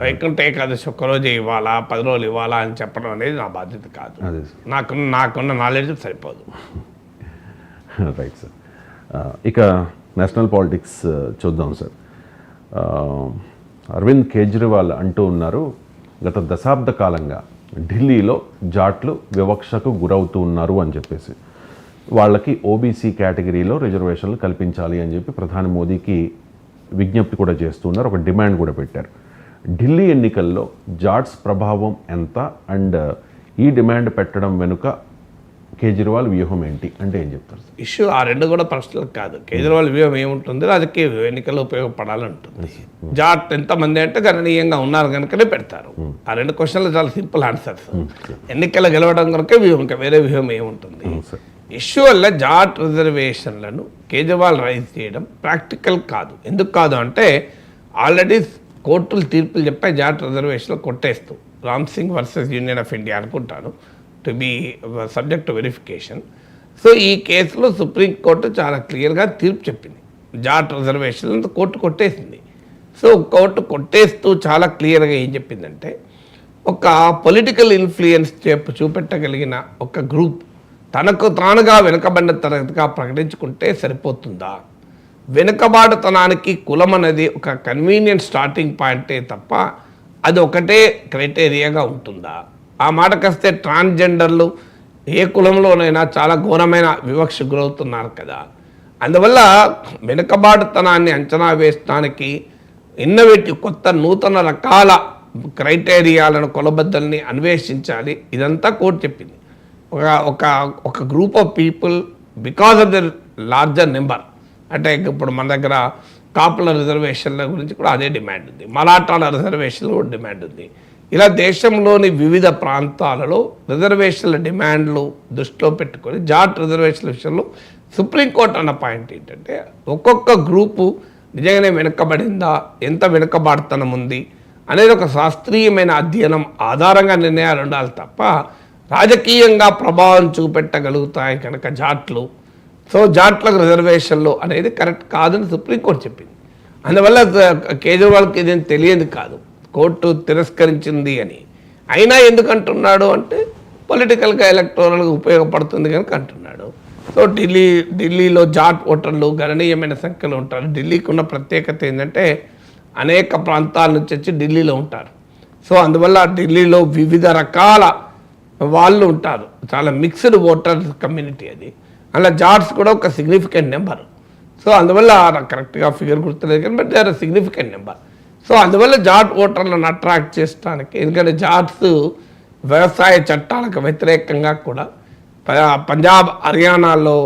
వైకుంఠ ఏకాదశి ఒక్కరోజు ఇవ్వాలా 10 రోజులు ఇవ్వాలా అని చెప్పడం అనేది నా బాధ్యత కాదు. నాకున్న నాలెడ్జ్ సరిపోదు. Right sir. ఇక నేషనల్ పాలిటిక్స్ చూద్దాం సార్. అరవింద్ కేజ్రీవాల్ అంటూ ఉన్నారు, గత దశాబ్ద కాలంగా ఢిల్లీలో జాట్లు వివక్షకు గురవుతూ ఉన్నారు అని చెప్పేసి, వాళ్ళకి ఓబీసీ కేటగిరీలో రిజర్వేషన్లు కల్పించాలి అని చెప్పి ప్రధాని మోదీకి విజ్ఞప్తి కూడా చేస్తున్నారు, ఒక డిమాండ్ కూడా పెట్టారు. ఢిల్లీ ఎన్నికల్లో జాట్స్ ప్రభావం ఎంత అండ్ ఈ డిమాండ్ పెట్టడం వెనుక కేజ్రీవాల్ వ్యూహం ఏంటి అంటే ఏం చెప్తారు? ఇష్యూ ఆ రెండు కూడా ప్రశ్నలు కాదు. కేజ్రీవాల్ వ్యూహం ఏముంటుంది, రాజకీయ ఎన్నికల్లో ఉపయోగపడాలంటుంది. జాట్ ఎంతమంది అంటే గణనీయంగా ఉన్నారు కనుకనే పెడతారు. ఆ రెండు క్వశ్చన్లు చాలా సింపుల్ ఆన్సర్స్. ఎన్నికల్లో గెలవడం కనుక వ్యూహం, ఇంకా వేరే వ్యూహం ఏముంటుంది? ఇష్యూ వల్ల జాట్ రిజర్వేషన్లను కేజ్రీవాల్ రైజ్ చేయడం ప్రాక్టికల్ కాదు. ఎందుకు కాదు అంటే ఆల్రెడీ కోర్టులు తీర్పులు చెప్పాయి జాట్ రిజర్వేషన్లు కొట్టేస్తూ. Ram Singh versus Union of India అనుకుంటాను, to be subject to verification. So ఈ కేసులో సుప్రీంకోర్టు చాలా క్లియర్గా తీర్పు చెప్పింది, జాట్ రిజర్వేషన్లను కోర్టు కొట్టేసింది. సో కోర్టు కొట్టేస్తూ చాలా క్లియర్గా ఏం చెప్పిందంటే, ఒక పొలిటికల్ ఇన్ఫ్లుయెన్స్ చూపెట్టగలిగిన ఒక గ్రూప్ తనకు తానుగా వెనుకబడిన తరగతిగా ప్రకటించుకుంటే సరిపోతుందా? వెనుకబాటుతనానికి కులం అనేది ఒక కన్వీనియంట్ స్టార్టింగ్ పాయింటే తప్ప అది ఒకటే క్రైటీరియాగా ఉంటుందా? ఆ మాటకొస్తే ట్రాన్స్జెండర్లు ఏ కులంలోనైనా చాలా ఘోరమైన వివక్ష గురవుతున్నారు కదా. అందువల్ల వెనుకబాటుతనాన్ని అంచనా వేయడానికి ఇన్నోవేటివ్ కొత్త నూతన రకాల క్రైటీరియాలను కొలబద్దల్ని అన్వేషించాలి. ఇదంతా కోర్టు చెప్పింది. ఒక group of people because of the larger number, అంటే ఇప్పుడు మన దగ్గర కాపుల రిజర్వేషన్ల గురించి కూడా అదే డిమాండ్ ఉంది, మరాఠాల రిజర్వేషన్లు కూడా డిమాండ్ ఉంది. ఇలా దేశంలోని వివిధ ప్రాంతాలలో రిజర్వేషన్ల డిమాండ్లు దృష్టిలో పెట్టుకొని జాట్ రిజర్వేషన్ల విషయంలో సుప్రీంకోర్టు అన్న పాయింట్ ఏంటంటే, ఒక్కొక్క గ్రూపు నిజంగానే వెనుకబడిందా, ఎంత వెనుకబాటుతనం ఉంది అనేది ఒక శాస్త్రీయమైన అధ్యయనం ఆధారంగా నిర్ణయాలు ఉండాలి తప్ప రాజకీయంగా ప్రభావం చూపెట్టగలుగుతాయి కనుక జాట్లు, సో జాట్లకు రిజర్వేషన్లు అనేది కరెక్ట్ కాదని సుప్రీంకోర్టు చెప్పింది. అందువల్ల కేజ్రీవాల్కి ఇదేం తెలియదు కాదు, కోర్టు తిరస్కరించింది అని. అయినా ఎందుకంటున్నాడు అంటే పొలిటికల్గా ఎలక్టోరల్గా ఉపయోగపడుతుంది కనుక అంటున్నాడు. సో ఢిల్లీలో జాట్ ఓటర్లు గణనీయమైన సంఖ్యలో ఉంటారు. ఢిల్లీకి ఉన్న ప్రత్యేకత ఏంటంటే అనేక ప్రాంతాల నుంచి వచ్చి ఢిల్లీలో ఉంటారు. సో అందువల్ల ఢిల్లీలో వివిధ రకాల వాళ్ళు ఉంటారు, చాలా మిక్స్డ్ ఓటర్ కమ్యూనిటీ అది. అలా జాట్స్ కూడా ఒక సిగ్నిఫికెంట్ నెంబర్. సో అందువల్ల కరెక్ట్గా ఫిగర్ గుర్తులేదు కానీ but they are significant number. So అందువల్ల జాట్ ఓటర్లను అట్రాక్ట్ చేయడానికి, ఎందుకంటే జాట్స్ వ్యవసాయ చట్టాలకు వ్యతిరేకంగా కూడా పంజాబ్ హర్యానాలో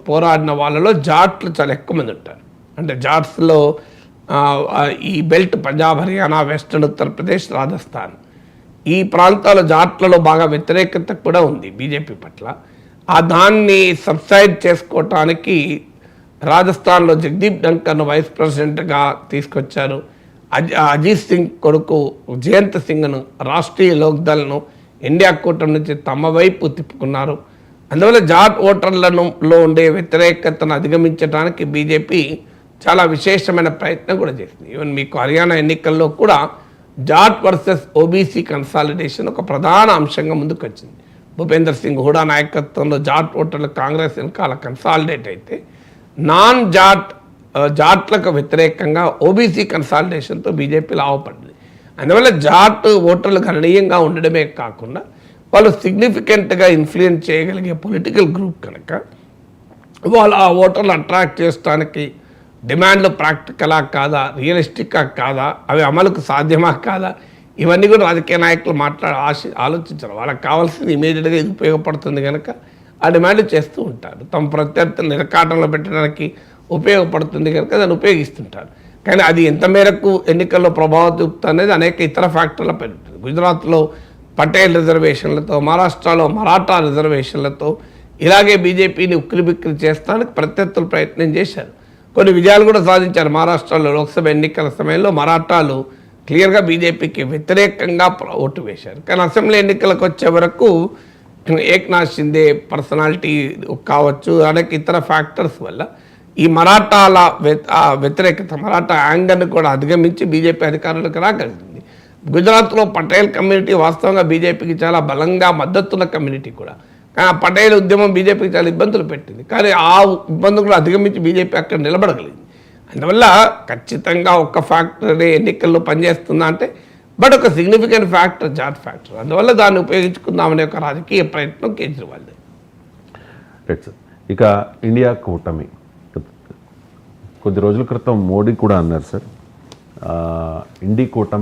పోరాడిన వాళ్ళలో జాట్లు చాలా ఎక్కువ మంది ఉంటారు. అంటే జాట్స్లో ఈ బెల్ట్ పంజాబ్, హర్యానా, వెస్టర్న్ ఉత్తరప్రదేశ్, రాజస్థాన్ ఈ ప్రాంతాల జాట్లలో బాగా వ్యతిరేకత కూడా ఉంది బీజేపీ పట్ల. దాన్ని సబ్సైడ్ చేసుకోవటానికి రాజస్థాన్లో జగదీప్ ధన్కర్ను వైస్ ప్రెసిడెంట్గా తీసుకొచ్చారు. అజిత్ సింగ్ కొడుకు జయంత్ సింగ్ను రాష్ట్రీయ లోక్దళ్ను ఇండియా కూటమి నుంచి తమ వైపు తిప్పుకున్నారు. అందువల్ల జాట్ ఓటర్లలో ఉండే వ్యతిరేకతను అధిగమించడానికి బీజేపీ చాలా విశేషమైన ప్రయత్నం కూడా చేసింది. ఈవెన్ మీకు హర్యానా ఎన్నికల్లో కూడా జాట్ వర్సెస్ ఓబీసీ కన్సాలిడేషన్ ఒక ప్రధాన అంశంగా ముందుకు వచ్చింది. భూపేందర్ సింగ్ హూడా నాయకత్వంలో జాట్ ఓటర్లు కాంగ్రెస్ వెనకాల కన్సాలిడేట్ అయితే, నాన్ జాట్లకు వ్యతిరేకంగా ఓబీసీ కన్సాలిడేషన్తో బీజేపీ లాభపడింది. అందువల్ల జాట్ ఓటర్లు గణనీయంగా ఉండడమే కాకుండా వాళ్ళు సిగ్నిఫికెంట్గా ఇన్ఫ్లుయెన్స్ చేయగలిగే పొలిటికల్ గ్రూప్ కనుక వాళ్ళు ఆ ఓటర్లు అట్రాక్ట్ చేయడానికి డిమాండ్లు ప్రాక్టికలా కాదా, రియలిస్టిక్గా కాదా, అవి అమలుకు సాధ్యమా కాదా, ఇవన్నీ కూడా రాజకీయ నాయకులు ఆలోచించారు. వాళ్ళకి కావాల్సింది ఇమీడియట్గా ఇది ఉపయోగపడుతుంది కనుక ఆ డిమాండ్లు చేస్తూ ఉంటారు. తమ ప్రత్యర్థులను నిరకాటంలో పెట్టడానికి ఉపయోగపడుతుంది కనుక దాన్ని ఉపయోగిస్తుంటారు. కానీ అది ఎంత మేరకు ఎన్నికల్లో ప్రభావం చూపుతుంది అనేది అనేక ఇతర ఫ్యాక్టర్లపై ఉంటుంది. గుజరాత్లో పటేల్ రిజర్వేషన్లతో, మహారాష్ట్రలో మరాఠా రిజర్వేషన్లతో ఇలాగే బీజేపీని ఉక్కిరిబిక్కిరి చేస్తానికి ప్రత్యర్థులు ప్రయత్నం చేశారు. కొన్ని విజయాలు కూడా సాధించారు. మహారాష్ట్రలో లోక్సభ ఎన్నికల సమయంలో మరాఠాలు క్లియర్గా బీజేపీకి వ్యతిరేకంగా ఓటు వేశారు. కానీ అసెంబ్లీ ఎన్నికలకు వచ్చే వరకు ఏక్నాథ్ షిందే పర్సనాలిటీ కావచ్చు, అనేక ఇతర ఫ్యాక్టర్స్ వల్ల ఈ మరాఠాల వ్యతిరేకత, మరాఠా యాంగర్ని కూడా అధిగమించి బీజేపీ అధికారులకు రాగలిగింది. గుజరాత్లో పటేల్ కమ్యూనిటీ వాస్తవంగా బీజేపీకి చాలా బలంగా మద్దతున్న కమ్యూనిటీ కూడా. కానీ ఆ పటేల్ ఉద్యమం బీజేపీకి చాలా ఇబ్బందులు పెట్టింది. కానీ ఆ ఇబ్బందులు అధిగమించి బీజేపీ అక్కడ నిలబడగలిగింది. అందువల్ల ఖచ్చితంగా ఒక్క ఫ్యాక్టరీ ఎన్నికల్లో పనిచేస్తుందా అంటే, బట్ ఒక సిగ్నిఫికెంట్ ఫ్యాక్టర్ జాట్ ఫ్యాక్టర్. అందువల్ల దాన్ని ఉపయోగించుకుందామనే ఒక రాజకీయ ప్రయత్నం కేజ్రీవాల్ది. Right sir. ఇక ఇండియా కూటమి కొద్ది రోజుల క్రితం మోడీ కూడా అన్నారు సార్, ఇండి కూటమి